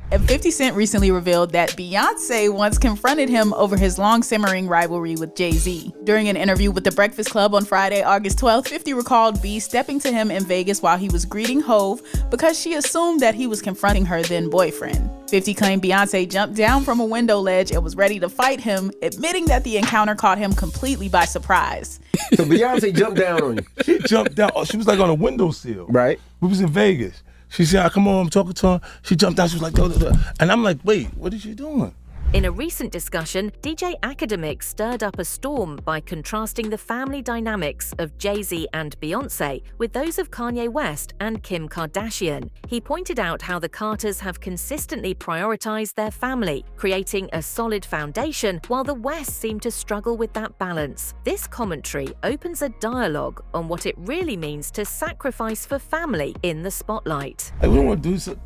And 50 Cent recently revealed that Beyonce once confronted him over his long-simmering rivalry with Jay-Z. During an interview with The Breakfast Club on Friday, August 12th, 50 recalled B stepping to him in Vegas while he was greeting Hove because she assumed that he was confronting her then-boyfriend. 50 claimed Beyonce jumped down from a window ledge and was ready to fight him, admitting that the encounter caught him completely by surprise. So Beyonce jumped down on you. She jumped down. She was like on a windowsill. Right. We was in Vegas. She said, come on, I'm talking to her. She jumped down, she was like, duh, duh, duh. And I'm like, wait, what is she doing? In a recent discussion, DJ Akademiks stirred up a storm by contrasting the family dynamics of Jay-Z and Beyoncé with those of Kanye West and Kim Kardashian. He pointed out how the Carters have consistently prioritized their family, creating a solid foundation while the West seem to struggle with that balance. This commentary opens a dialogue on what it really means to sacrifice for family in the spotlight. Like, we don't want to do something.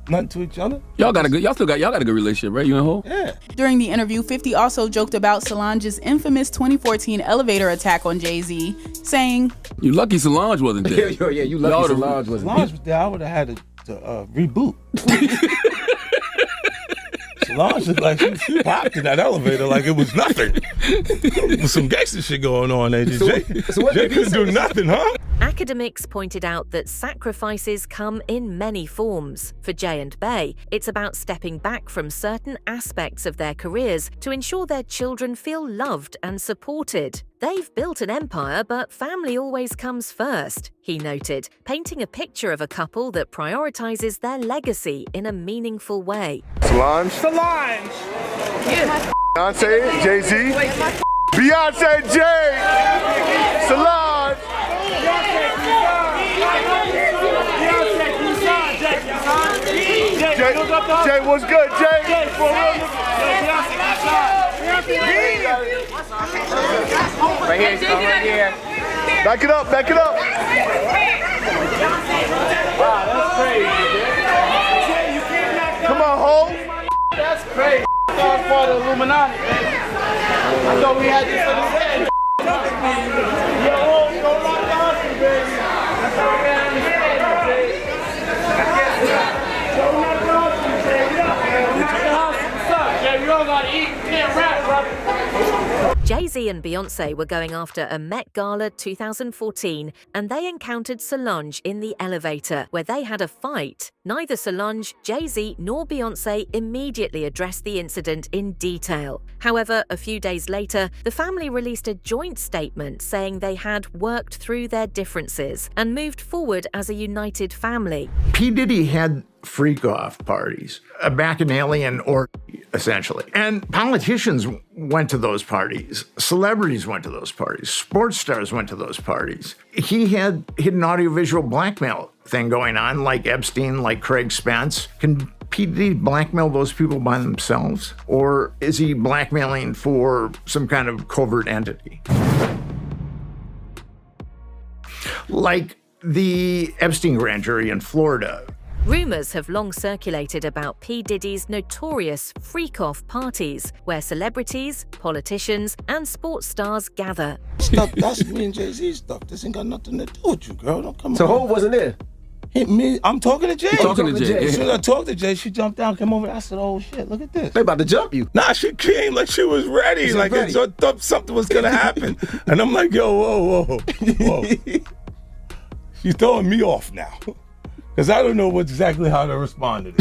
Nothing to each other. Y'all got a good relationship, right? You and Ho? Yeah. During the interview, 50 also joked about Solange's infamous 2014 elevator attack on Jay-Z, saying, You lucky Solange wasn't there. Yeah, you lucky Solange wasn't there. Solange was there, I would have had to reboot. Solange looked like she popped in that elevator like it was nothing. With some gangster shit going on there. Jay couldn't do nothing, huh? Akademiks pointed out that sacrifices come in many forms. For Jay and Bey, it's about stepping back from certain aspects of their careers to ensure their children feel loved and supported. They've built an empire, but family always comes first, he noted, painting a picture of a couple that prioritizes their legacy in a meaningful way. Solange. Beyonce, Jay-Z. Beyonce, Jay. Solange. Jay, what's good, Jay? Right here. Back it up. Wow, that's crazy, Jay. You can't Come on, Hov. That's crazy. I thought it was part of the Illuminati, man. I thought we had this in his head. Yo, Hov, don't rock the hustle, baby. That's how we got in his head, Jay. Don't rock the hustle, Jay. Rock the hustle. What's up, Jay? We all gotta eat. We can't rap, brother. Jay-Z and Beyoncé were going after a Met Gala 2014, and they encountered Solange in the elevator, where they had a fight. Neither Solange, Jay-Z, nor Beyoncé immediately addressed the incident in detail. However, a few days later, the family released a joint statement saying they had worked through their differences and moved forward as a united family. P. Diddy had freak-off parties, a bacchanalian orgy, essentially. And politicians went to those parties. Celebrities went to those parties. Sports stars went to those parties. He had hidden audiovisual blackmail thing going on, like Epstein, like Craig Spence. Can P. Diddy blackmail those people by themselves? Or is he blackmailing for some kind of covert entity? Like the Epstein grand jury in Florida. Rumors have long circulated about P. Diddy's notorious freak-off parties, where celebrities, politicians, and sports stars gather. Stuff, that's me and Jay-Z stuff. This ain't got nothing to do with you, girl. Don't come on. So Hov wasn't there? I'm talking to Jay. Talking to Jay. As soon as I talked to Jay, she jumped down, came over. I said, oh shit, look at this. They about to jump you. Nah, she came like she was ready. Like I thought something was gonna happen. And I'm like, yo, whoa. She's throwing me off now. Because I don't know exactly how to respond to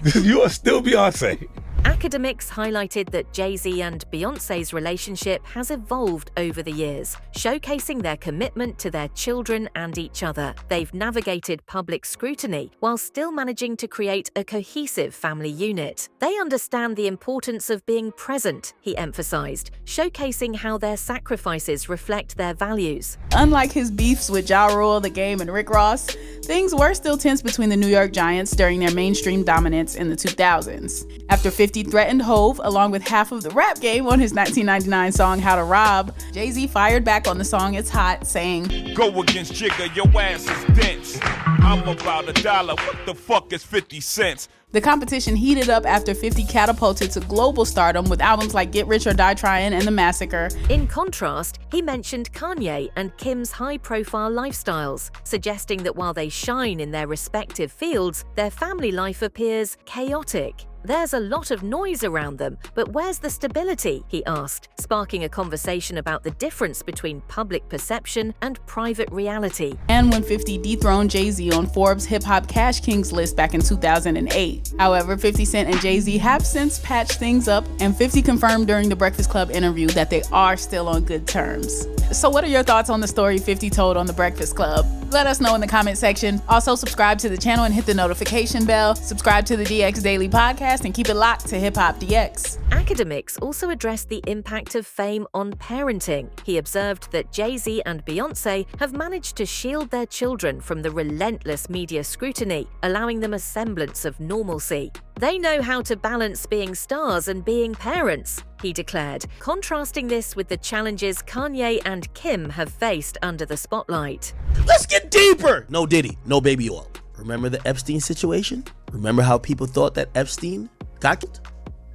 this. You are still Beyonce. Akademiks highlighted that Jay-Z and Beyoncé's relationship has evolved over the years, showcasing their commitment to their children and each other. They've navigated public scrutiny while still managing to create a cohesive family unit. They understand the importance of being present, he emphasized, showcasing how their sacrifices reflect their values. Unlike his beefs with Ja Rule, The Game, and Rick Ross, things were still tense between the New York Giants during their mainstream dominance in the 2000s. After 50 threatened Hove, along with half of the rap game on his 1999 song How to Rob, Jay-Z fired back on the song It's Hot, saying, "Go against Jigga, your ass is dense. I'm about $1. What the fuck is 50 cents?" The competition heated up after 50 catapulted to global stardom with albums like Get Rich or Die Tryin' and The Massacre. In contrast, he mentioned Kanye and Kim's high-profile lifestyles, suggesting that while they shine in their respective fields, their family life appears chaotic. There's a lot of noise around them, but where's the stability? He asked, sparking a conversation about the difference between public perception and private reality. And when 50 dethroned Jay-Z on Forbes' Hip Hop Cash Kings list back in 2008. However, 50 Cent and Jay-Z have since patched things up, and 50 confirmed during the Breakfast Club interview that they are still on good terms. So what are your thoughts on the story 50 told on the Breakfast Club? Let us know in the comment section. Also, subscribe to the channel and hit the notification bell. Subscribe to the DX Daily Podcast and keep it locked to Hip Hop DX. Akademiks also addressed the impact of fame on parenting. He observed that Jay-Z and Beyoncé have managed to shield their children from the relentless media scrutiny, allowing them a semblance of normalcy. They know how to balance being stars and being parents, he declared, contrasting this with the challenges Kanye and Kim have faced under the spotlight. Let's get deeper! No Diddy, no baby oil. Remember the Epstein situation? Remember how people thought that Epstein got killed?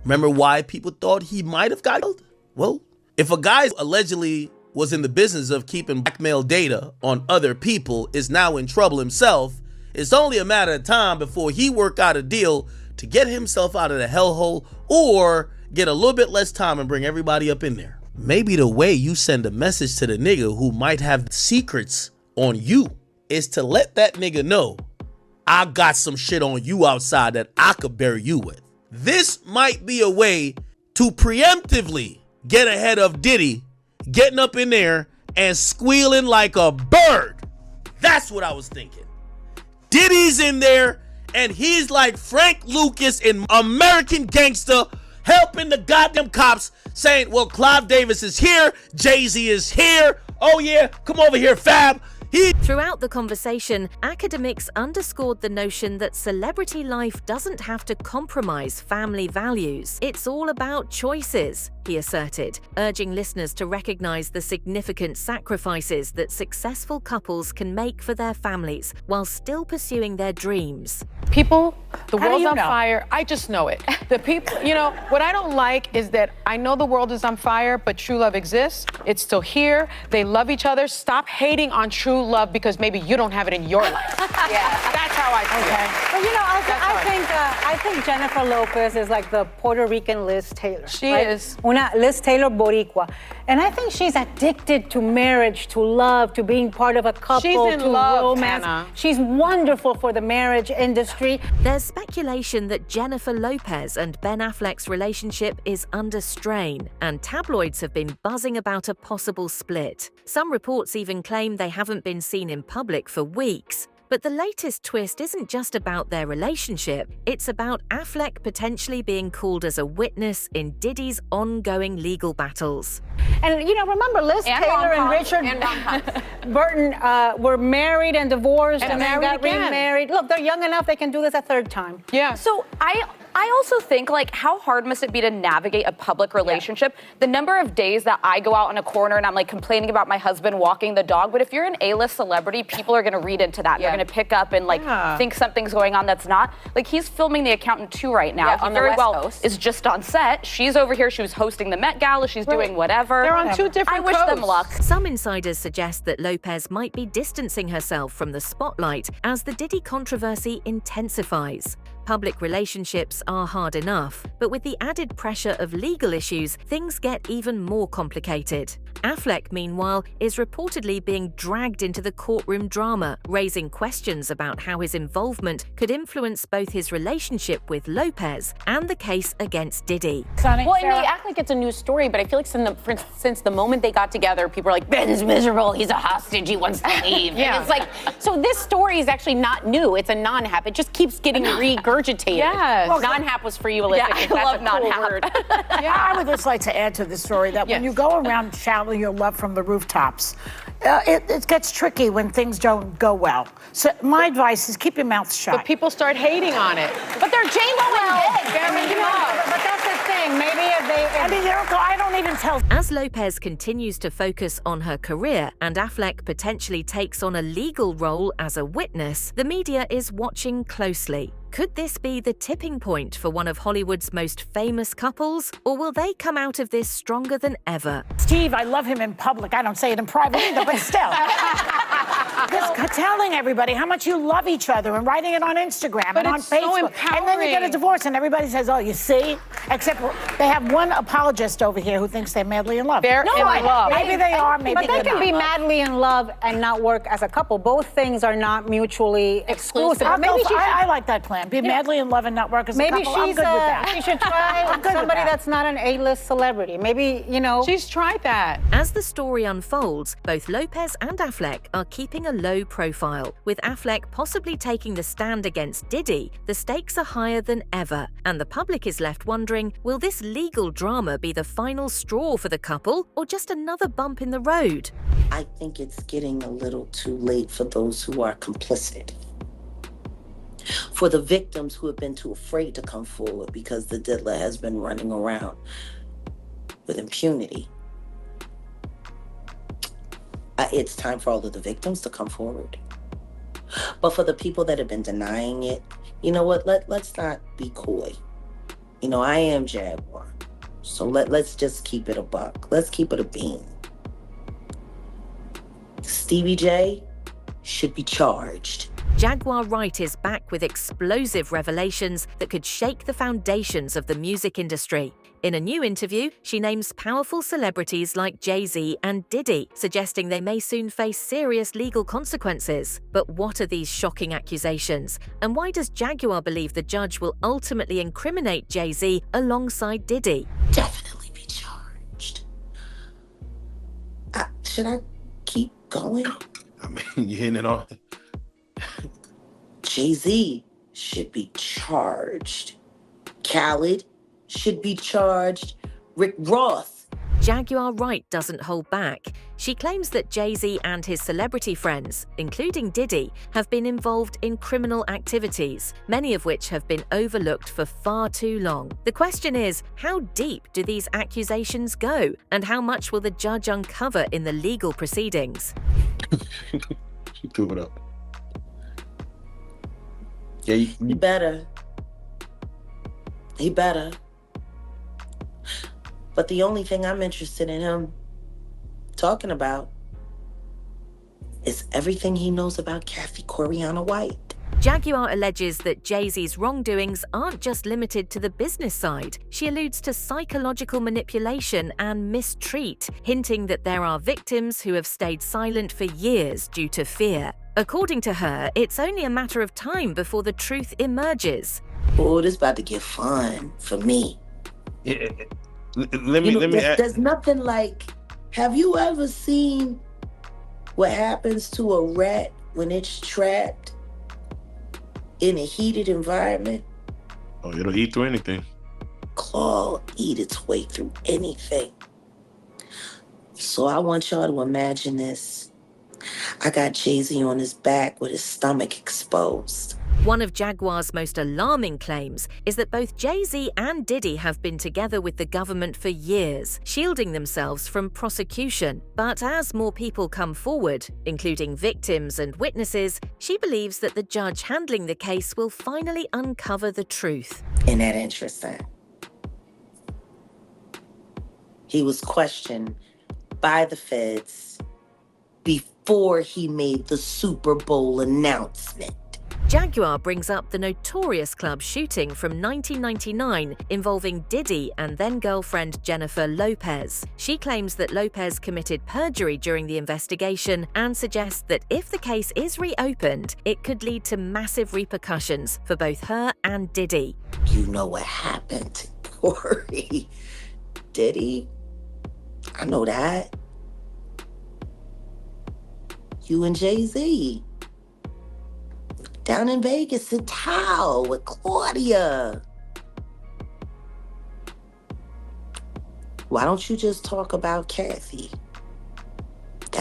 Remember why people thought he might have got killed? Well, if a guy allegedly was in the business of keeping blackmail data on other people is now in trouble himself, it's only a matter of time before he work out a deal to get himself out of the hellhole or get a little bit less time and bring everybody up in there. Maybe the way you send a message to the nigga who might have secrets on you is to let that nigga know, I got some shit on you outside that I could bury you with. This might be a way to preemptively get ahead of Diddy getting up in there and squealing like a bird. That's what I was thinking. Diddy's in there and he's like Frank Lucas in American Gangster, helping the goddamn cops, saying, well, Clive Davis is here, Jay-Z is here, oh yeah, come over here, Fab. Throughout the conversation, Akademiks underscored the notion that celebrity life doesn't have to compromise family values. It's all about choices, he asserted, urging listeners to recognize the significant sacrifices that successful couples can make for their families while still pursuing their dreams. People, the world's on fire. I just know it. The people, what I don't like is that I know the world is on fire, but true love exists. It's still here. They love each other. Stop hating on true love because maybe you don't have it in your life. Yeah, that's how I feel. Okay. But I think Jennifer Lopez is like the Puerto Rican Liz Taylor. She is. Una Liz Taylor Boricua. And I think she's addicted to marriage, to love, to being part of a couple, she's in to love, romance. Hannah. She's wonderful for the marriage industry. There's speculation that Jennifer Lopez and Ben Affleck's relationship is under strain, and tabloids have been buzzing about a possible split. Some reports even claim they haven't been seen in public for weeks. But the latest twist isn't just about their relationship, it's about Affleck potentially being called as a witness in Diddy's ongoing legal battles. And remember Liz Taylor and Richard Burton were married and divorced and then got remarried. Look, they're young enough, they can do this a third time. Yeah. So I also think, how hard must it be to navigate a public relationship? Yeah. The number of days that I go out in a corner and I'm complaining about my husband walking the dog, but if you're an A-list celebrity, people are gonna read into that. Yeah. They're gonna pick up and think something's going on that's not. He's filming The Accountant 2 right now. Yeah, he very well is just on set. She's over here, she was hosting the Met Gala, she's doing whatever. They're on two different I wish them luck. Some insiders suggest that Lopez might be distancing herself from the spotlight as the Diddy controversy intensifies. Public relationships are hard enough, but with the added pressure of legal issues, things get even more complicated. Affleck, meanwhile, is reportedly being dragged into the courtroom drama, raising questions about how his involvement could influence both his relationship with Lopez and the case against Diddy. Well, and they act like it's a new story, but I feel like since the moment they got together, people are like, Ben's miserable, he's a hostage, he wants to leave. Yeah. And it's so this story is actually not new. It's a non-hap. It just keeps getting regurgitated. Yes. Well, non-hap was for you, Alyssa. Yeah, I love non-hap. I would just like to add to the story that when you go around shouting your love from the rooftops, it gets tricky when things don't go well. So my advice is keep your mouth shut. But people start hating on it. But they're J-Lo and Bey. I mean, but that's the thing. Maybe if they, I mean, I don't even tell. As Lopez continues to focus on her career and Affleck potentially takes on a legal role as a witness, the media is watching closely. Could this be the tipping point for one of Hollywood's most famous couples, or will they come out of this stronger than ever? Steve, I love him in public. I don't say it in private either, but still. Just telling everybody how much you love each other and writing it on Instagram and on it's so Facebook. And then you get a divorce and everybody says, oh, you see? Except they have one apologist over here who thinks they're madly in love. They're in love. Maybe they are, maybe but they're they can not. be madly in love and not work as a couple. Both things are not mutually exclusive. I like that plan. Be madly in love and not work as a couple. I'm good with that. She should try somebody that's not an A-list celebrity. Maybe, She's tried that. As the story unfolds, both Lopez and Affleck are keeping a low profile. With Affleck possibly taking the stand against Diddy, the stakes are higher than ever, and the public is left wondering, will this legal drama be the final straw for the couple, or just another bump in the road? I think it's getting a little too late for those who are complicit. For the victims who have been too afraid to come forward because the diddler has been running around with impunity. It's time for all of the victims to come forward. But for the people that have been denying it, you know what? Let's not be coy. I am Jaguar. So let's just keep it a buck. Let's keep it a bean. Stevie J should be charged. Jaguar Wright is back with explosive revelations that could shake the foundations of the music industry. In a new interview, she names powerful celebrities like Jay-Z and Diddy, suggesting they may soon face serious legal consequences. But what are these shocking accusations? And why does Jaguar believe the judge will ultimately incriminate Jay-Z alongside Diddy? Definitely be charged. Should I keep going? I mean, you're hitting it on. Jay-Z should be charged. Khaled should be charged. Rick Ross. Jaguar Wright doesn't hold back. She claims that Jay-Z and his celebrity friends, including Diddy, have been involved in criminal activities, many of which have been overlooked for far too long. The question is, how deep do these accusations go, and how much will the judge uncover in the legal proceedings? She threw it up. Yeah, he better. He better. But the only thing I'm interested in him talking about is everything he knows about Kathy Coriana White. Jaguar alleges that Jay-Z's wrongdoings aren't just limited to the business side. She alludes to psychological manipulation and mistreat, hinting that there are victims who have stayed silent for years due to fear. According to her, it's only a matter of time before the truth emerges. Oh, this about to get fun for me. Yeah. Let me there's nothing like, have you ever seen what happens to a rat when it's trapped in a heated environment? Oh, it'll eat through anything. Claw eat its way through anything. So I want y'all to imagine this. I got Jay-Z on his back with his stomach exposed. One of Jaguar's most alarming claims is that both Jay-Z and Diddy have been together with the government for years, shielding themselves from prosecution. But as more people come forward, including victims and witnesses, she believes that the judge handling the case will finally uncover the truth. Isn't that interesting? He was questioned by the feds before he made the Super Bowl announcement. Jaguar brings up the notorious club shooting from 1999 involving Diddy and then-girlfriend Jennifer Lopez. She claims that Lopez committed perjury during the investigation and suggests that if the case is reopened, it could lead to massive repercussions for both her and Diddy. You know what happened to Corey. Diddy? I know that. You and Jay-Z. Down in Vegas at Tao with Claudia. Why don't you just talk about Kathy?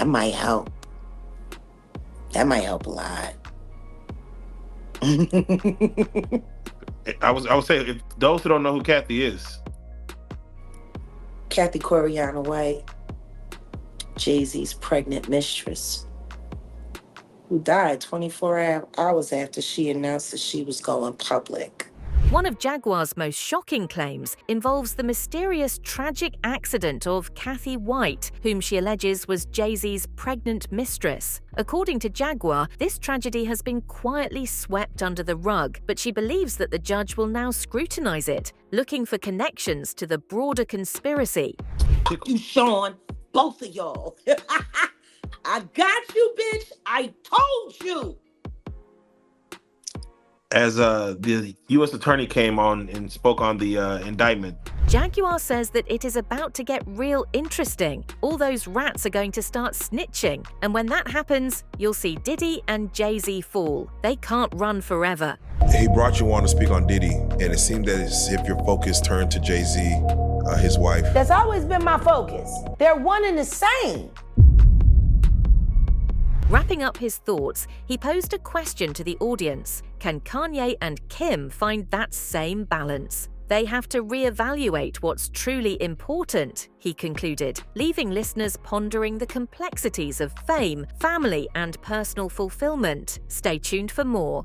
that might help. That might help a lot. I would say, if those who don't know who Kathy is. Kathy Coriana White, Jay-Z's pregnant mistress, who died 24 hours after she announced that she was going public. One of Jaguar's most shocking claims involves the mysterious tragic accident of Kathy White, whom she alleges was Jay-Z's pregnant mistress. According to Jaguar, this tragedy has been quietly swept under the rug, but she believes that the judge will now scrutinize it, looking for connections to the broader conspiracy. You, Sean, both of y'all. I got you, bitch. I told you. As the U.S. attorney came on and spoke on the indictment. Jaguar says that it is about to get real interesting. All those rats are going to start snitching. And when that happens, you'll see Diddy and Jay-Z fall. They can't run forever. He brought you on to speak on Diddy, and it seemed that as if your focus turned to Jay-Z, his wife. That's always been my focus. They're one and the same. Wrapping up his thoughts, he posed a question to the audience. Can Kanye and Kim find that same balance? They have to reevaluate what's truly important, he concluded, leaving listeners pondering the complexities of fame, family, and personal fulfillment. Stay tuned for more.